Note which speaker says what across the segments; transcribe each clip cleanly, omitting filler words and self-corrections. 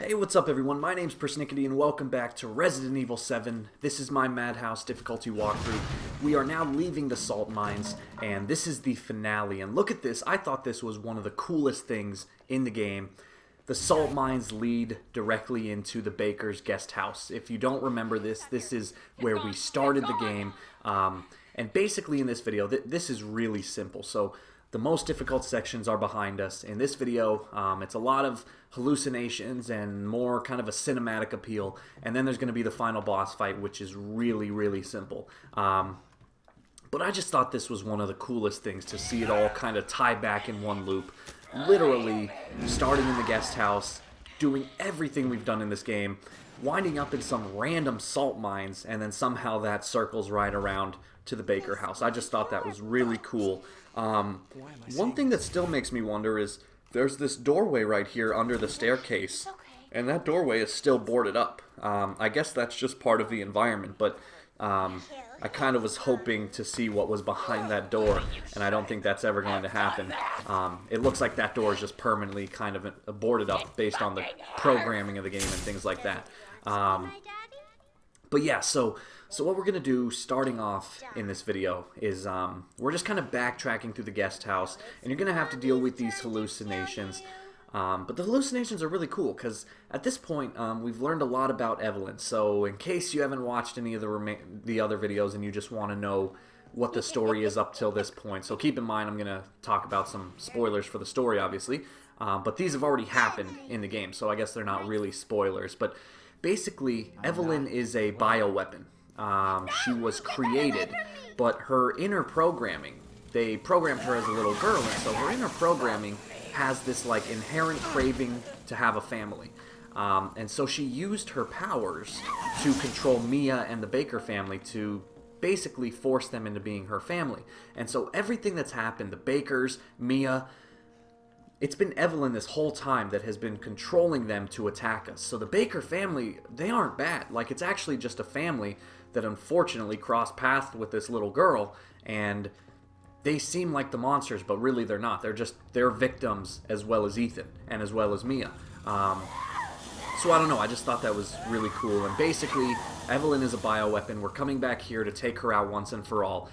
Speaker 1: Hey, what's up everyone? My name's PersNikity and welcome back to Resident Evil 7. This is my Madhouse difficulty walkthrough. We are now leaving the salt mines, and this is the finale. And look at this, I thought this was one of the coolest things in the game. The salt mines lead directly into the baker's guest house. If you don't remember this, this is where we started the game. And basically in this video, this is really simple. So the most difficult sections are behind us. In this video, it's a lot of hallucinations and more kind of a cinematic appeal. And then there's going to be the final boss fight, which is really, really simple. But I just thought this was one of the coolest things to see it all kind of tie back in one loop. Literally starting in the guest house, doing everything we've done in this game, winding up in some random salt mines, and then somehow that circles right around to the Baker house. I just thought that was really cool. One thing that still makes me wonder is there's this doorway right here under the staircase, and that doorway is still boarded up. I guess that's just part of the environment, but I kind of was hoping to see what was behind that door, and I don't think that's ever going to happen. It looks like that door is just permanently kind of boarded up based on the programming of the game and things like that. But yeah, so what we're going to do starting off in this video is we're just kind of backtracking through the guest house, and you're going to have to deal with these hallucinations. But the hallucinations are really cool because at this point we've learned a lot about Eveline. So in case you haven't watched any of the other videos and you just want to know what the story is up till this point, so keep in mind I'm going to talk about some spoilers for the story, obviously. But these have already happened in the game, so I guess they're not really spoilers. But basically, Eveline is a bioweapon. She was created, but her inner programming, they programmed her as a little girl, and so her inner programming has this like inherent craving to have a family. And so she used her powers to control Mia and the Baker family to basically force them into being her family. And so everything that's happened, the Bakers, Mia, it's been Eveline this whole time that has been controlling them to attack us. So the Baker family, they aren't bad. Like, it's actually just a family that unfortunately crossed paths with this little girl, and they seem like the monsters, but really they're not. They're victims as well as Ethan and as well as Mia. So I don't know, I just thought that was really cool. And basically, Eveline is a bioweapon. We're coming back here to take her out once and for all.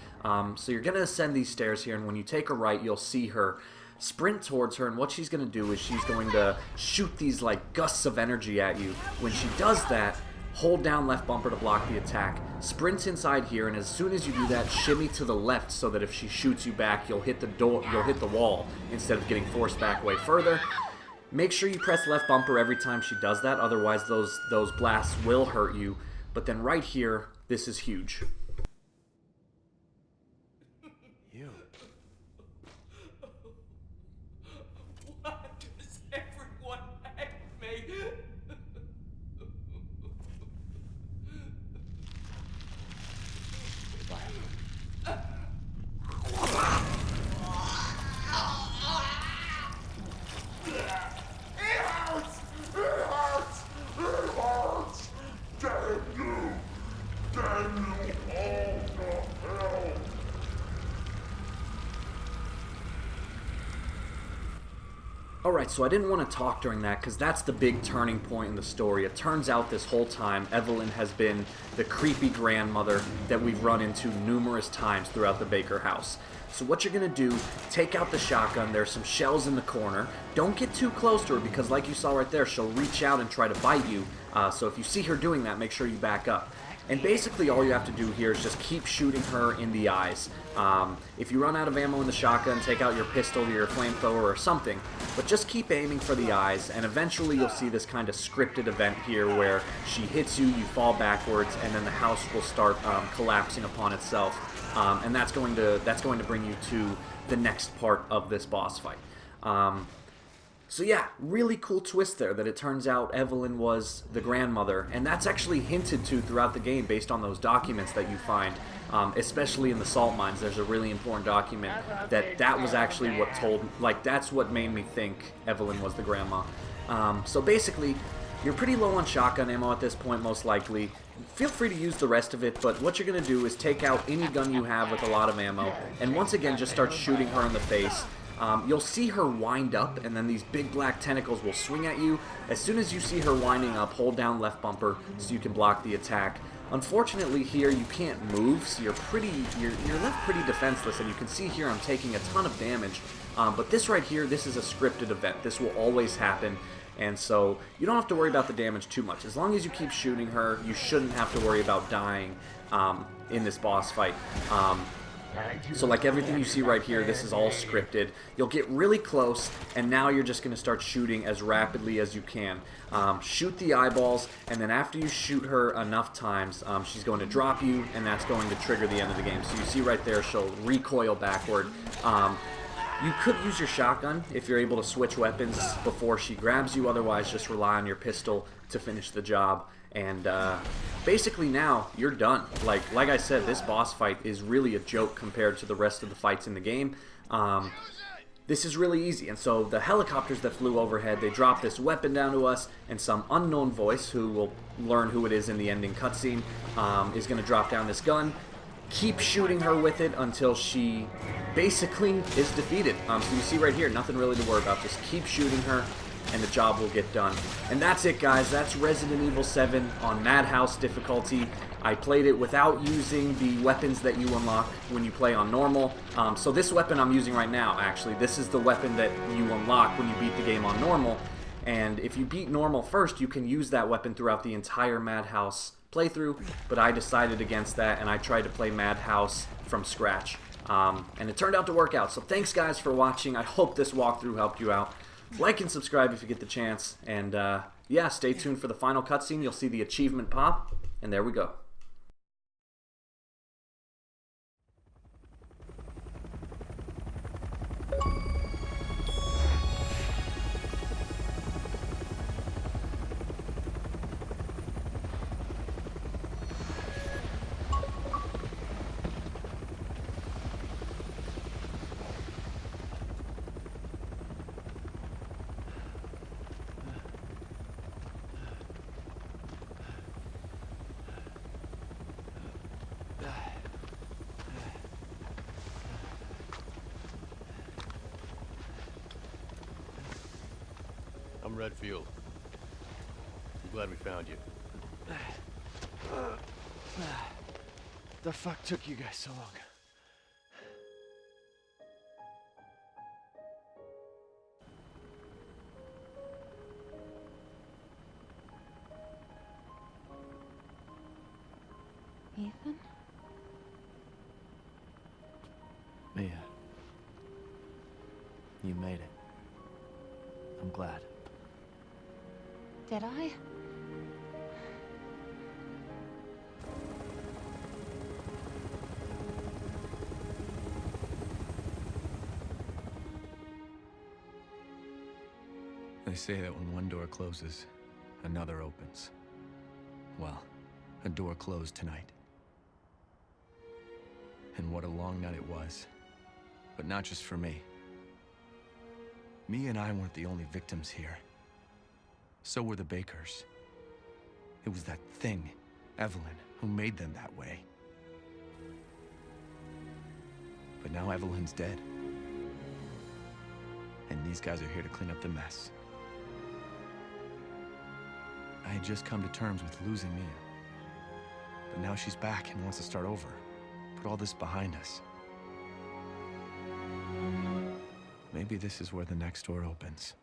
Speaker 1: So you're going to ascend these stairs here, and when you take a right, you'll see her sprint towards her, and what she's going to do is she's going to shoot these like gusts of energy at you. When she does that, hold down left bumper to block the attack, sprint inside here, and as soon as you do that, shimmy to the left so that if she shoots you back, you'll hit the wall instead of getting forced back way further. Make sure you press left bumper every time she does that, otherwise those blasts will hurt you. But then right here, this is huge. Alright, so I didn't want to talk during that because that's the big turning point in the story. It turns out this whole time Eveline has been the creepy grandmother that we've run into numerous times throughout the Baker house. So what you're going to do, take out the shotgun. There's some shells in the corner. Don't get too close to her because like you saw right there, she'll reach out and try to bite you. So if you see her doing that, make sure you back up. And basically all you have to do here is just keep shooting her in the eyes. If you run out of ammo in the shotgun, take out your pistol or your flamethrower or something. But just keep aiming for the eyes, and eventually you'll see this kind of scripted event here where she hits you, you fall backwards, and then the house will start collapsing upon itself. And that's going to bring you to the next part of this boss fight. So yeah, really cool twist there that it turns out Eveline was the grandmother, and that's actually hinted to throughout the game based on those documents that you find, especially in the salt mines. There's a really important document that was actually what that's what made me think Eveline was the grandma. So basically, you're pretty low on shotgun ammo at this point, most likely. Feel free to use the rest of it, but what you're going to do is take out any gun you have with a lot of ammo, and once again just start shooting her in the face. You'll see her wind up, and then these big black tentacles will swing at you. As soon as you see her winding up, hold down left bumper so you can block the attack. Unfortunately here you can't move, so you're left pretty defenseless, and you can see here I'm taking a ton of damage. But this right here, this is a scripted event. This will always happen, and so you don't have to worry about the damage too much. As long as you keep shooting her, you shouldn't have to worry about dying in this boss fight. So like everything you see right here, this is all scripted. You'll get really close, and now you're just going to start shooting as rapidly as you can. Shoot the eyeballs, and then after you shoot her enough times, she's going to drop you, and that's going to trigger the end of the game. So you see right there, she'll recoil backward. You could use your shotgun if you're able to switch weapons before she grabs you. Otherwise, just rely on your pistol to finish the job. And basically now, you're done. Like I said, this boss fight is really a joke compared to the rest of the fights in the game. This is really easy. And so the helicopters that flew overhead, they dropped this weapon down to us, and some unknown voice, who will learn who it is in the ending cutscene, is going to drop down this gun. Keep shooting her with it until she basically is defeated. So you see right here, nothing really to worry about. Just keep shooting her, and the job will get done. And that's it, guys. That's Resident Evil 7 on Madhouse difficulty. I played it without using the weapons that you unlock when you play on normal. So this weapon I'm using right now, actually, this is the weapon that you unlock when you beat the game on normal. And if you beat normal first, you can use that weapon throughout the entire Madhouse playthrough, but I decided against that, and I tried to play Madhouse from scratch. And it turned out to work out. So thanks, guys, for watching. I hope this walkthrough helped you out. Like and subscribe if you get the chance. And yeah, stay tuned for the final cutscene. You'll see the achievement pop, and there we go.
Speaker 2: I'm Redfield. I'm glad we found you.
Speaker 3: The fuck took you guys so long?
Speaker 4: Ethan?
Speaker 3: Mia. You made it. I'm glad.
Speaker 4: Did I?
Speaker 5: They say that when one door closes, another opens. Well, a door closed tonight. And what a long night it was. But not just for me. Mia and I weren't the only victims here. So were the Bakers. It was that thing, Eveline, who made them that way. But now Eveline's dead. And these guys are here to clean up the mess. I had just come to terms with losing Mia. But now she's back and wants to start over. Put all this behind us. Maybe this is where the next door opens.